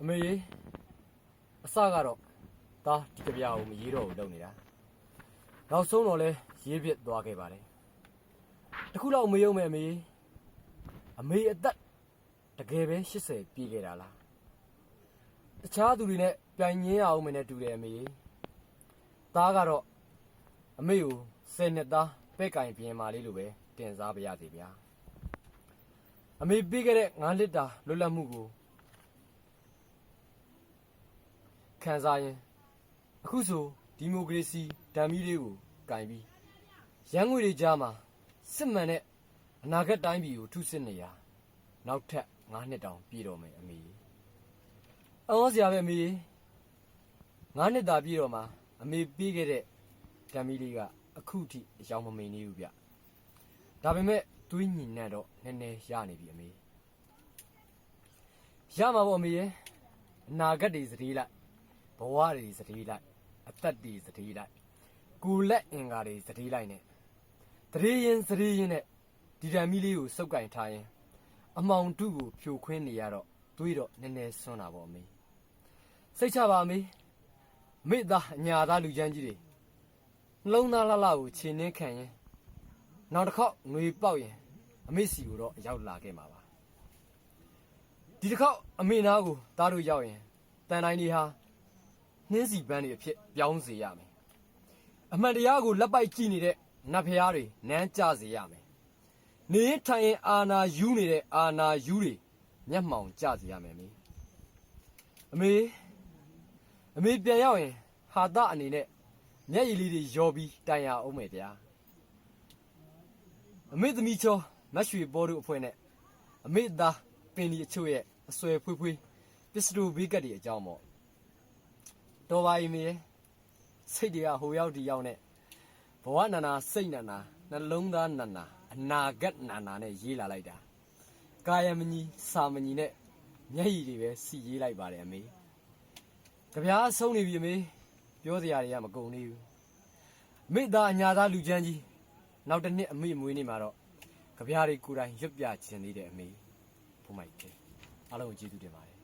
အမေအစကတော့ဒါဒီကြပြာကိုမရေးတော့ဘူးလုပ်နေတာနောက်ဆုံးတော့လဲရေးပြစ်သွားခဲ့ပါတယ်တခုလောက်မယုံမဲ့အမေအသက်တကယ်ပဲ80ပြည့်ခဲ့တာလားတခြားသူတွေနဲ့ပြိုင်ငင်းအောင်မနဲ့တူတယ်အမေသားကတော့အမေကို10နှစ်သားပဲ့ကင်ပြင်မာလေးလိုပဲတင်စားပါရစေဗျာအမေပြီးခဲ့တဲ့9လတာလွတ်လပ်မှုကိုခံစားရင်အခုဆိုဒီမိုကရေစီဓာတ်မီးလေးကိုကင်ပြီးရန်ငွေတွေကြားမှာစစ်မှန်တဲ့အနာဂတ်တိုင်းပြည်ကိုထုစစ်နေရနောက်ထပ်9နှစ်တောင်ပြည့်တော့မယ်အမေအော်စရာပဲအမေ9နှစ်သာပြည့်တော့မှာအမေပြီးခဲ့တဲ့ဓာတ်မီးလေးကအခုထိအယောင်မမိန်နေဘူးဗျဒါပေမဲ့သွေးညင်နဲ့တော့နည်းနည်းရနေပြီအမေရမှာပေါ့အမေရဲ့အနာဂတ်တွေစတေးလိုက်ဘဝတွေစတေးလိုက်အသက်တွေစတေးလိုက်ကိုယ်လက်အင်္ဂါတွေစတေးလိုက်နဲ့တရေရင်နဲ့ဒီဓာတ်မီးလေးကိုစုပ်ကင်ထားရင်အမောင်တုကိုဖြိုခွင်းနေရတော့သွေးတော့နည်းနည်းဆွန်းတာပေါ့အမေစိတ်ချပါအမေသားအညာသားလူချမ်းကြီးတွေနှလုံးသားလှကိုခြေနှင်းခံရင်နောက်တစ်ခေါက်ငွေပေါက်ရင်အမေစီကိုတော့ရောက်လာခဲ့မှာပါဒီတစ်ခေါက်အမေနာကိုသားတို့ရောက်ရင်တန်တိုင်းတွေဟာနှင်းစီပန်းတွေအဖြစ်ပြောင်းစေရမယ်အမှန်တရားကိုလက်ပိုက်ကြည့်နေတဲ့နတ်ဖျားတွေနမ်းကြစေရမယ်နေထိုင်ရင်အာနာယူနေတဲ့အာနာယူတွေမျက်မှောင်ကြစေရမယ်အမေပြန်ရောက်ရင်ဟာသအနေနဲ့မျက်ရည်လေးတွေရောပြီးတိုင်ရအောင်မယ်ဗျာအမေသမီးချောမတ်ရွှေပေါ်တို့အဖွဲ့နဲ့အမေသားပင်ဒီအချို့ရဲ့အဆွဲဖွေးပစ္စတိုဘေးကတ်တွေအကြောင်းပေါ့တော်ပါရင်မေစိတ်တွေကဟိုရောက်ဒီရောက်နဲ့ဘဝနာနာစိတ်နာနာနှလုံးသားနာနာအနာဂတ်နာနာနဲ့ရေးလာလိုက်တာကာယမညီစာမညီနဲ့မျက်ရည်တွေပဲစီရေးလိုက်ပါတယ်အမေကြပြားဆုံးနေပြီအမေပြောစရာတွေကမကုန်သေးဘူးအမေသားအညာသားလူချမ်းကြီးနောက်တစ်နှစ်အမေမွေးနေမှာတော့ကြပြားတွေကိုယ်တိုင်ရွတ်ပြခြင်းသေးတယ်အမေဘုမိုက်ခဲအားလုံးကိုကျေးဇူးတင်ပါတယ်